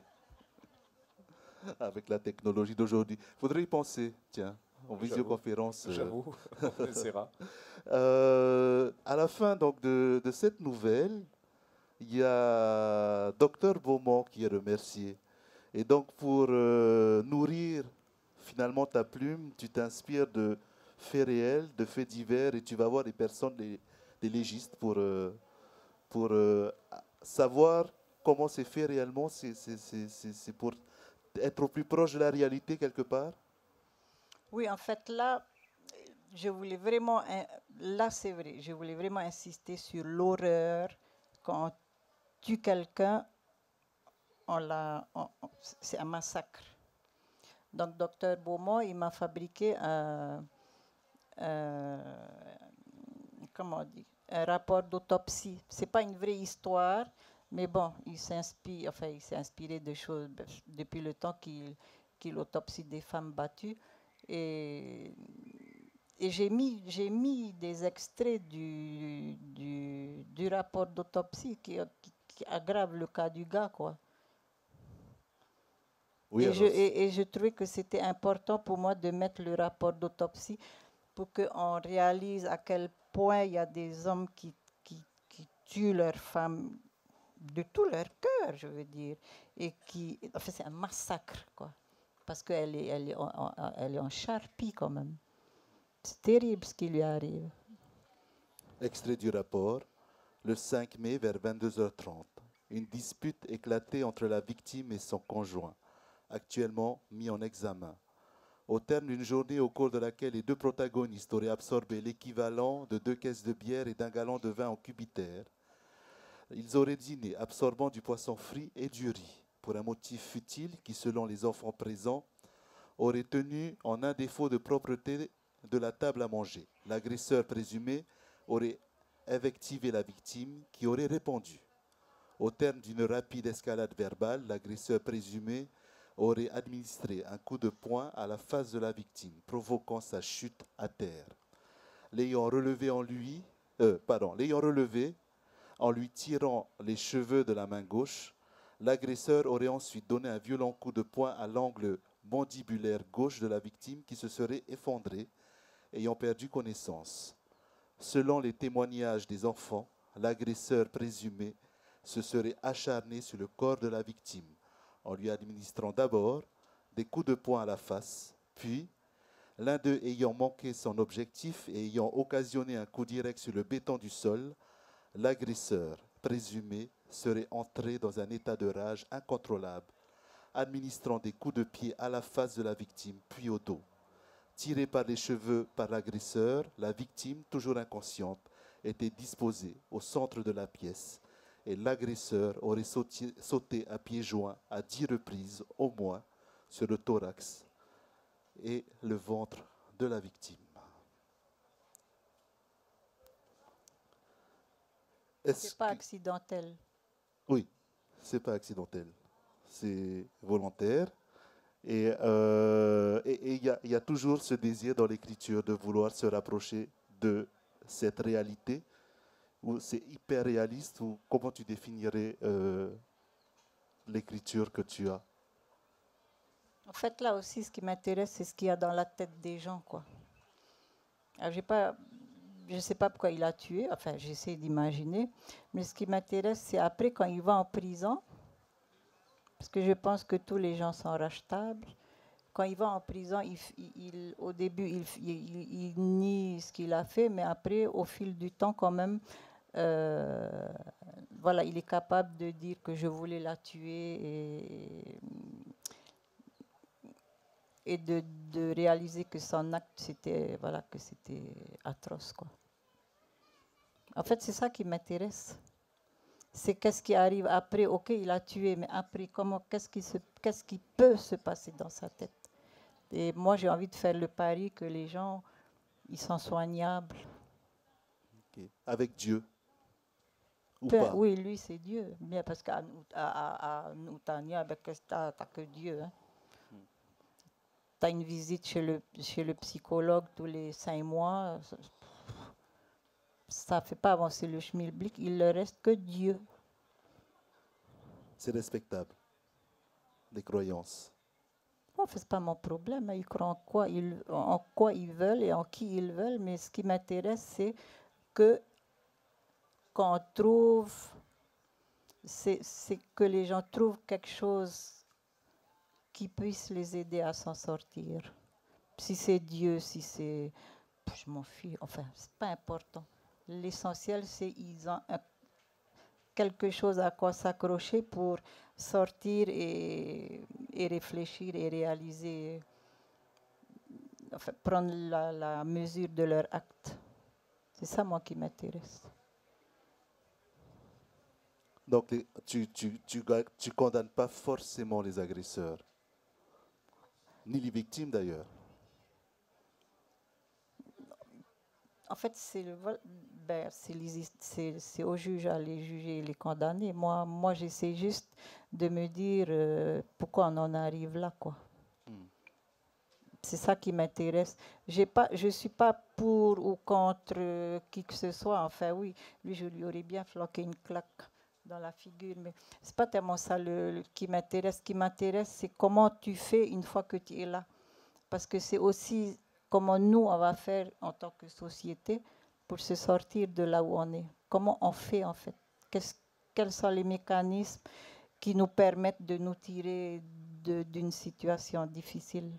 Avec la technologie d'aujourd'hui. Il faudrait y penser, tiens, en visioconférence. J'avoue, on essaiera. À la fin donc, de cette nouvelle, il y a Docteur Beaumont qui est remercié. Et donc, pour nourrir finalement ta plume, tu t'inspires de faits réels, de faits divers, et tu vas voir les personnes, les légistes, pour savoir comment c'est fait réellement. C'est pour être au plus proche de la réalité quelque part. Oui, en fait, là, je voulais vraiment, là c'est vrai, je voulais vraiment insister sur l'horreur. Quand on tue quelqu'un, c'est un massacre. Donc, docteur Beaumont, il m'a fabriqué comment on dit, un rapport d'autopsie. C'est pas une vraie histoire, mais bon, il s'est inspiré de choses depuis le temps qu'il autopsie des femmes battues. Et j'ai mis des extraits du rapport d'autopsie qui aggrave le cas du gars, quoi. Oui, Et je trouvais que c'était important pour moi de mettre le rapport d'autopsie pour qu'on réalise à quel point il y a des hommes qui tuent leurs femmes de tout leur cœur, je veux dire. Et enfin, c'est un massacre, quoi. Parce qu'elle elle est en charpie, quand même. C'est terrible ce qui lui arrive. Extrait du rapport. Le 5 mai, vers 22h30, une dispute éclatée entre la victime et son conjoint, actuellement mis en examen. Au terme d'une journée au cours de laquelle les deux protagonistes auraient absorbé l'équivalent de 2 caisses de bière et d'un gallon de vin en cubitaire, ils auraient dîné absorbant du poisson frit et du riz, pour un motif futile qui, selon les enfants présents, aurait tenu en un défaut de propreté de la table à manger. L'agresseur présumé aurait invectivé la victime qui aurait répondu. Au terme d'une rapide escalade verbale, l'agresseur présumé aurait administré un coup de poing à la face de la victime, provoquant sa chute à terre. L'ayant relevé en lui tirant les cheveux de la main gauche, l'agresseur aurait ensuite donné un violent coup de poing à l'angle mandibulaire gauche de la victime qui se serait effondrée, ayant perdu connaissance. Selon les témoignages des enfants, l'agresseur présumé se serait acharné sur le corps de la victime, en lui administrant d'abord des coups de poing à la face, puis, l'un d'eux ayant manqué son objectif et ayant occasionné un coup direct sur le béton du sol, l'agresseur présumé serait entré dans un état de rage incontrôlable, administrant des coups de pied à la face de la victime, puis au dos. Tirée par les cheveux par l'agresseur, la victime, toujours inconsciente, était disposée au centre de la pièce et l'agresseur aurait sauté à pieds joints à 10 reprises au moins sur le thorax et le ventre de la victime. C'est pas accidentel. Oui, c'est pas accidentel. C'est volontaire. Et il y a toujours ce désir dans l'écriture de vouloir se rapprocher de cette réalité, où c'est hyper réaliste, ou comment tu définirais l'écriture que tu as? En fait, là aussi, ce qui m'intéresse, c'est ce qu'il y a dans la tête des gens, quoi. Alors, je ne sais pas pourquoi il a tué, enfin, j'essaie d'imaginer, mais ce qui m'intéresse, c'est après, quand il va en prison, parce que je pense que tous les gens sont rachetables. Quand il va en prison, au début, il nie ce qu'il a fait, mais après, au fil du temps, quand même, voilà, il est capable de dire que je voulais la tuer et de réaliser que son acte, c'était atroce, quoi. En fait, c'est ça qui m'intéresse. C'est qu'est-ce qui arrive après. Ok, il a tué, mais après, qu'est-ce qui peut se passer dans sa tête? Et moi, j'ai envie de faire le pari que les gens, ils sont soignables. Okay. Avec Dieu. ou pas? Oui, lui, c'est Dieu. Bien, parce qu'à Noutania, ben, t'as que Dieu. Hein. Tu as une visite chez le psychologue tous les 5 mois. Ça ne fait pas avancer le schmilblick. Il ne reste que Dieu. C'est respectable, les croyances. Moi, ce n'est pas mon problème. Hein. Ils croient en quoi ils veulent et en qui ils veulent. Mais ce qui m'intéresse, c'est que qu'on trouve, c'est que les gens trouvent quelque chose qui puisse les aider à s'en sortir. Si c'est Dieu, si c'est... Je m'en fiche. Enfin, c'est pas important. L'essentiel, c'est qu'ils ont quelque chose à quoi s'accrocher pour sortir et réfléchir et réaliser, enfin, prendre la mesure de leur acte. C'est ça, moi, qui m'intéresse. Donc, tu condamnes pas forcément les agresseurs, ni les victimes d'ailleurs. En fait, c'est au juge à les juger et les condamner. Moi j'essaie juste de me dire pourquoi on en arrive là, quoi. C'est ça qui m'intéresse. Je ne suis pas pour ou contre qui que ce soit. Enfin, oui, lui, je lui aurais bien floqué une claque dans la figure. Mais ce n'est pas tellement ça qui m'intéresse. Ce qui m'intéresse, c'est comment tu fais une fois que tu es là. Parce que c'est aussi comment nous, on va faire en tant que société pour se sortir de là où on est. Comment on fait, en fait. Quels sont les mécanismes qui nous permettent de nous tirer d'une situation difficile.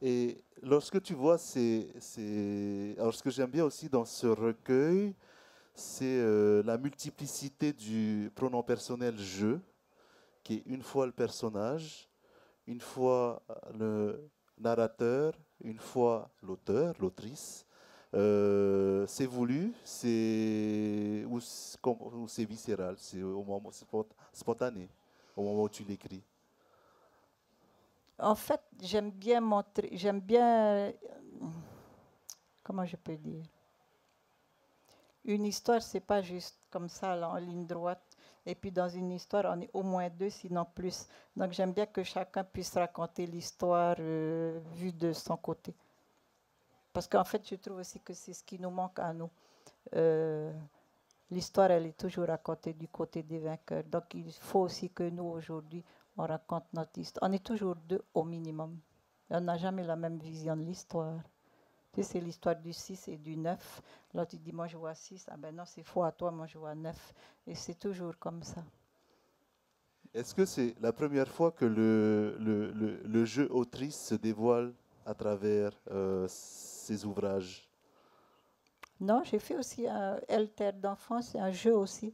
Et lorsque tu vois alors ce que j'aime bien aussi dans ce recueil, c'est la multiplicité du pronom personnel je, qui est une fois le personnage, une fois le narrateur, une fois l'auteur, l'autrice. C'est voulu, ou c'est viscéral, c'est au moment spontané, au moment où tu l'écris. En fait, j'aime bien, comment je peux dire, une histoire, c'est pas juste comme ça, là, en ligne droite. Et puis dans une histoire, on est au moins deux, sinon plus. Donc j'aime bien que chacun puisse raconter l'histoire vue de son côté. Parce qu'en fait, je trouve aussi que c'est ce qui nous manque à nous. L'histoire, elle est toujours racontée du côté des vainqueurs. Donc il faut aussi que nous, aujourd'hui, on raconte notre histoire. On est toujours deux au minimum. On n'a jamais la même vision de l'histoire. Tu sais, c'est l'histoire du 6 et du 9. Là, tu dis, moi, je vois 6. Ah ben non, c'est faux à toi, moi, je vois 9. Et c'est toujours comme ça. Est-ce que c'est la première fois que le jeu autrice se dévoile à travers ses ouvrages? Non, j'ai fait aussi Elle, Terre d'enfant, c'est un jeu aussi.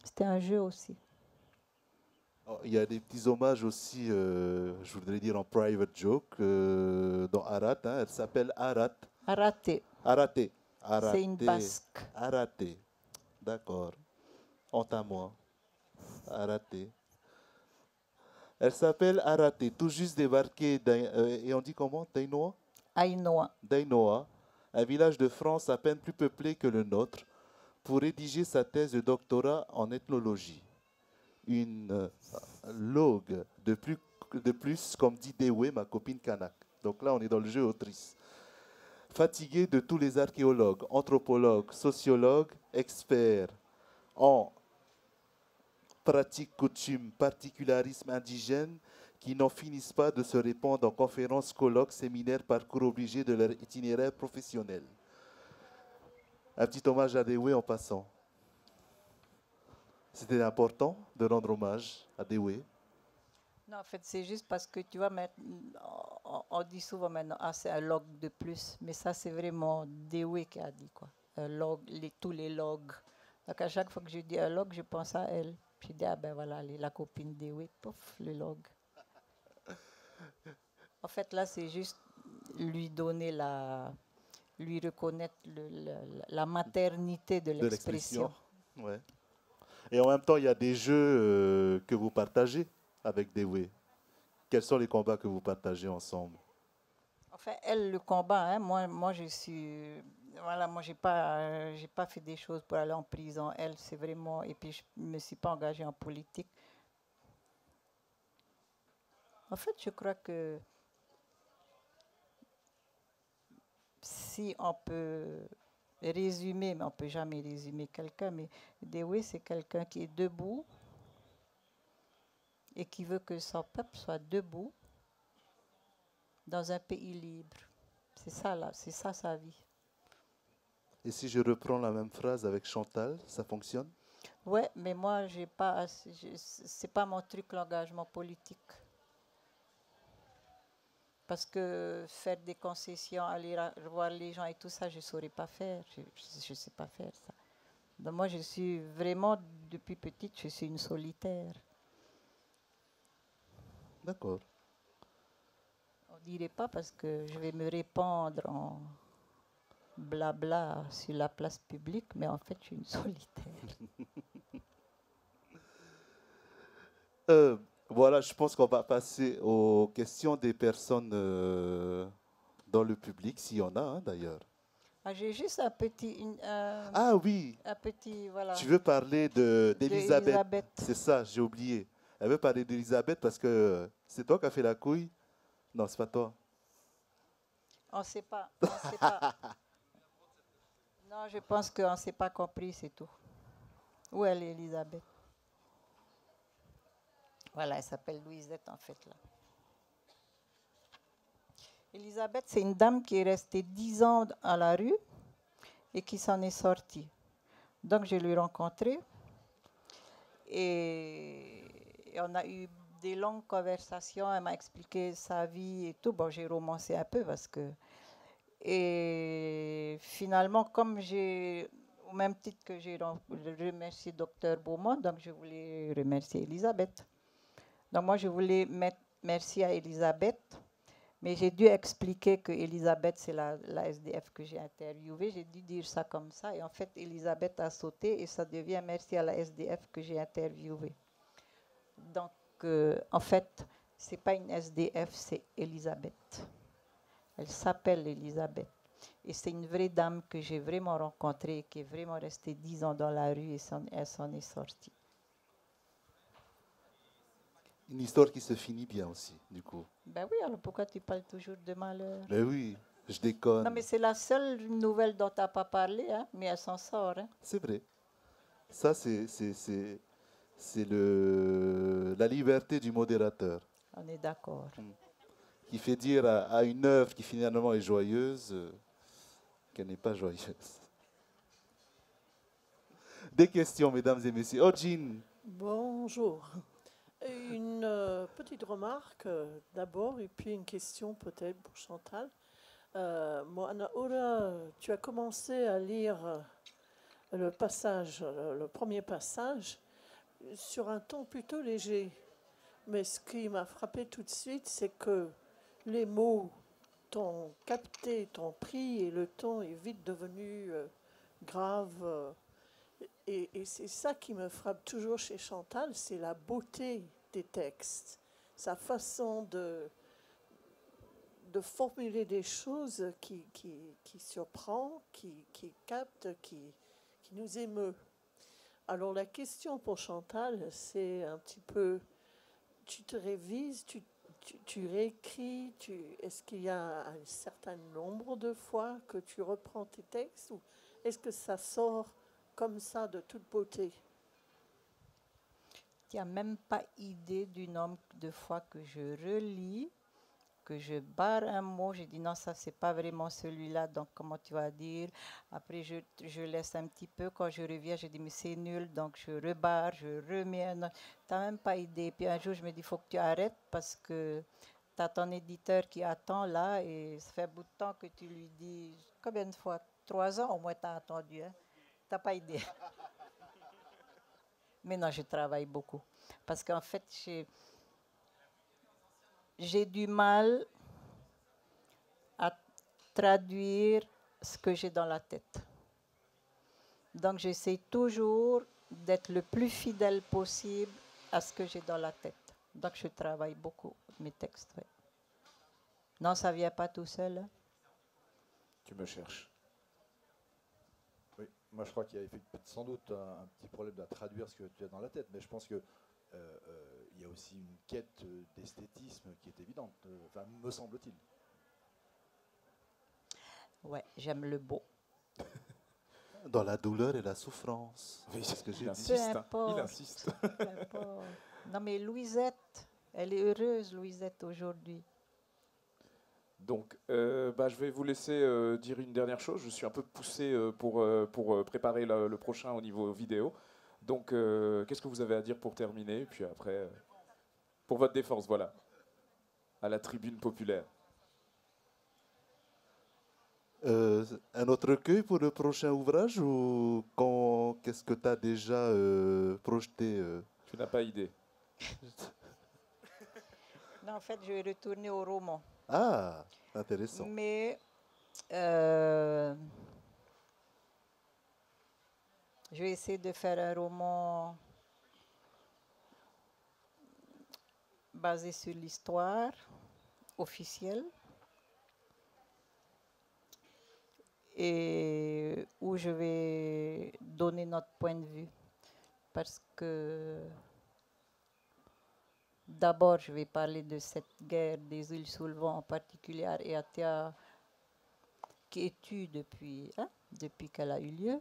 C'était un jeu aussi. Oh, il y a des petits hommages aussi, je voudrais dire en private joke, dans Arat. Hein, elle s'appelle Arat. Araté. Araté. C'est une basque. Araté. D'accord. Honte à moi. Araté. Elle s'appelle Araté, tout juste débarquée, et on dit comment? Dainoa? Ainoa. Dainoa, un village de France à peine plus peuplé que le nôtre, pour rédiger sa thèse de doctorat en ethnologie. Une logue de plus, comme dit Dewe, ma copine kanak. Donc là, on est dans le jeu autrice. Fatiguée de tous les archéologues, anthropologues, sociologues, experts en pratiques, coutumes, particularismes indigènes qui n'en finissent pas de se répandre en conférences, colloques, séminaires, parcours obligés de leur itinéraire professionnel. Un petit hommage à Dewe en passant. C'était important de rendre hommage à Dewe. Non, en fait, c'est juste parce que tu vois, on dit souvent maintenant, ah, c'est un log de plus. Mais ça, c'est vraiment Dewey qui a dit, quoi. Un log, tous les logs. Donc, à chaque fois que je dis un log, je pense à elle. Je dis, ah ben voilà, la copine Dewey, pouf, le log. En fait, là, c'est juste lui donner lui reconnaître la maternité de l'expression. Ouais. Et en même temps, il y a des jeux que vous partagez avec Dewe. Quels sont les combats que vous partagez ensemble? Enfin, elle, le combat, hein, moi je suis Voilà, moi, j'ai pas fait des choses pour aller en prison. Elle, c'est vraiment... Et puis, je me suis pas engagée en politique. En fait, je crois que si on peut résumer, mais on peut jamais résumer quelqu'un, mais Dewey, c'est quelqu'un qui est debout et qui veut que son peuple soit debout dans un pays libre. C'est ça, là, c'est ça sa vie. Et si je reprends la même phrase avec Chantal, ça fonctionne? Ouais, mais moi, j'ai pas, c'est pas mon truc l'engagement politique. Parce que faire des concessions, aller voir les gens et tout ça, je ne saurais pas faire. Je ne sais pas faire ça. Donc moi, je suis vraiment, depuis petite, je suis une solitaire. D'accord. On ne dirait pas parce que je vais me répandre en blabla sur la place publique, mais en fait, je suis une solitaire. Voilà, je pense qu'on va passer aux questions des personnes dans le public, s'il y en a d'ailleurs. Ah, j'ai juste un petit, Ah oui, un petit, voilà, tu veux parler d'Elisabeth. d'Elisabeth. C'est ça, j'ai oublié. Elle veut parler d'Elisabeth parce que c'est toi qui as fait la couille. Non, c'est pas toi. On ne sait pas, on sait pas. Non, je pense qu'on ne s'est pas compris, c'est tout. Où est Elisabeth? Voilà, elle s'appelle Louisette en fait là. Elisabeth, c'est une dame qui est restée 10 ans à la rue et qui s'en est sortie. Donc je l'ai rencontrée et on a eu des longues conversations. Elle m'a expliqué sa vie et tout. Bon, j'ai romancé un peu parce que... Et finalement, comme j'ai, au même titre que j'ai remercié Dr Beaumont, donc je voulais remercier Elisabeth. Donc moi, je voulais mettre merci à Elisabeth, mais j'ai dû expliquer que Elisabeth, c'est la SDF que j'ai interviewée. J'ai dû dire ça comme ça. Et en fait, Elisabeth a sauté et ça devient merci à la SDF que j'ai interviewée. Donc, en fait, ce n'est pas une SDF, c'est Elisabeth. Elle s'appelle Elisabeth. Et c'est une vraie dame que j'ai vraiment rencontrée, qui est vraiment restée 10 ans dans la rue et elle s'en est sortie. Une histoire qui se finit bien aussi, du coup. Ben oui, alors pourquoi tu parles toujours de malheur? Ben oui, je déconne. Non, mais c'est la seule nouvelle dont tu n'as pas parlé, hein, mais elle s'en sort. Hein. C'est vrai. Ça, c'est la liberté du modérateur. On est d'accord. Qui fait dire à une œuvre qui finalement est joyeuse qu'elle n'est pas joyeuse. Des questions, mesdames et messieurs. Oh, Jean. Bonjour. Une petite remarque d'abord et puis une question peut-être pour Chantal. Moana Ora, tu as commencé à lire le premier passage, sur un ton plutôt léger. Mais ce qui m'a frappé tout de suite, c'est que les mots t'ont capté, t'ont pris et le ton est vite devenu grave. Et c'est ça qui me frappe toujours chez Chantal, c'est la beauté des textes, sa façon de formuler des choses qui surprend, qui capte, qui nous émeut. Alors la question pour Chantal, c'est un petit peu, tu te révises, tu réécris, est-ce qu'il y a un certain nombre de fois que tu reprends tes textes ou est-ce que ça sort comme ça de toute beauté? Tu n'as même pas idée du nombre de fois que je relis, que je barre un mot, je dis non, ça c'est pas vraiment celui-là, donc comment tu vas dire? Après je laisse un petit peu, quand je reviens, je dis mais c'est nul, donc je rebarre, je remets un autre. Tu n'as même pas idée. Puis un jour je me dis il faut que tu arrêtes parce que tu as ton éditeur qui attend là et ça fait un bout de temps que tu lui dis, combien de fois? 3 ans au moins tu as attendu, hein? Tu n'as pas idée. Mais non, je travaille beaucoup. Parce qu'en fait, j'ai du mal à traduire ce que j'ai dans la tête. Donc, j'essaie toujours d'être le plus fidèle possible à ce que j'ai dans la tête. Donc, je travaille beaucoup mes textes. Ouais. Non, ça ne vient pas tout seul. Hein. Tu me cherches. moi, je crois qu'il y a sans doute un petit problème à traduire ce que tu as dans la tête, mais je pense que il y a aussi une quête d'esthétisme qui est évidente, enfin, me semble-t-il. Ouais, j'aime le beau. Dans la douleur et la souffrance. Oui, C'est ce que j'ai il dit. insiste. Peu importe. Il insiste. Peu importe. Non, mais Louisette, elle est heureuse, Louisette, aujourd'hui. Donc, je vais vous laisser dire une dernière chose. Je suis un peu poussé pour préparer le prochain au niveau vidéo. Donc, qu'est-ce que vous avez à dire pour terminer? Puis après, pour votre défense, voilà, à la tribune populaire. Un autre recueil pour le prochain ouvrage ou qu'est-ce que tu as déjà projeté Tu n'as pas idée. Non, en fait, je vais retourner au roman. Ah, intéressant. Mais je vais essayer de faire un roman basé sur l'histoire officielle et où je vais donner notre point de vue. Parce que d'abord, je vais parler de cette guerre des îles sous le vent, en particulier à Eatea, qui est tue depuis qu'elle a eu lieu.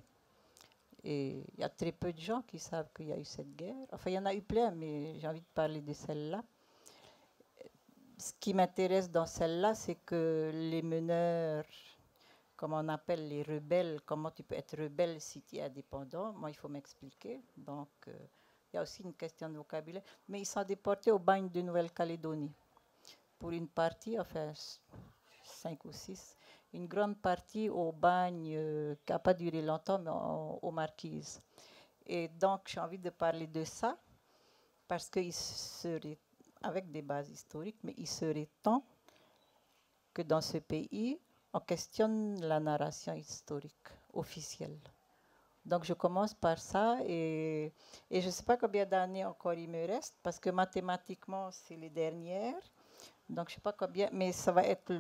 Et il y a très peu de gens qui savent qu'il y a eu cette guerre. Enfin, il y en a eu plein, mais j'ai envie de parler de celle-là. Ce qui m'intéresse dans celle-là, c'est que les meneurs, comme on appelle les rebelles, comment tu peux être rebelle si tu es indépendant? Moi, il faut m'expliquer. Donc, il y a aussi une question de vocabulaire. Mais ils sont déportés au bagne de Nouvelle-Calédonie. Pour une partie, enfin, 5 ou 6, une grande partie au bagne qui n'a pas duré longtemps, mais aux Marquises. Et donc, j'ai envie de parler de ça, parce qu'il serait, avec des bases historiques, mais il serait temps que dans ce pays, on questionne la narration historique officielle. Donc, je commence par ça et je ne sais pas combien d'années encore il me reste, parce que mathématiquement, c'est les dernières. Donc, je ne sais pas combien, mais ça va être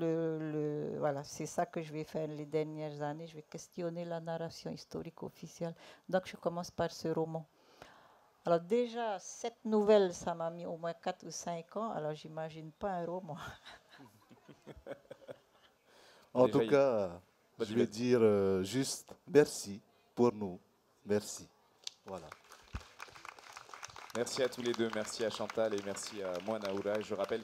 voilà, c'est ça que je vais faire les dernières années. Je vais questionner la narration historique officielle. Donc, je commence par ce roman. Alors, déjà, cette nouvelle, ça m'a mis au moins 4 ou 5 ans. Alors, j'imagine pas un roman. En Déjà, tout cas, je vais dire juste merci pour nous. Merci. Voilà. Merci à tous les deux. Merci à Chantal et merci à Moana Oura. Et je rappelle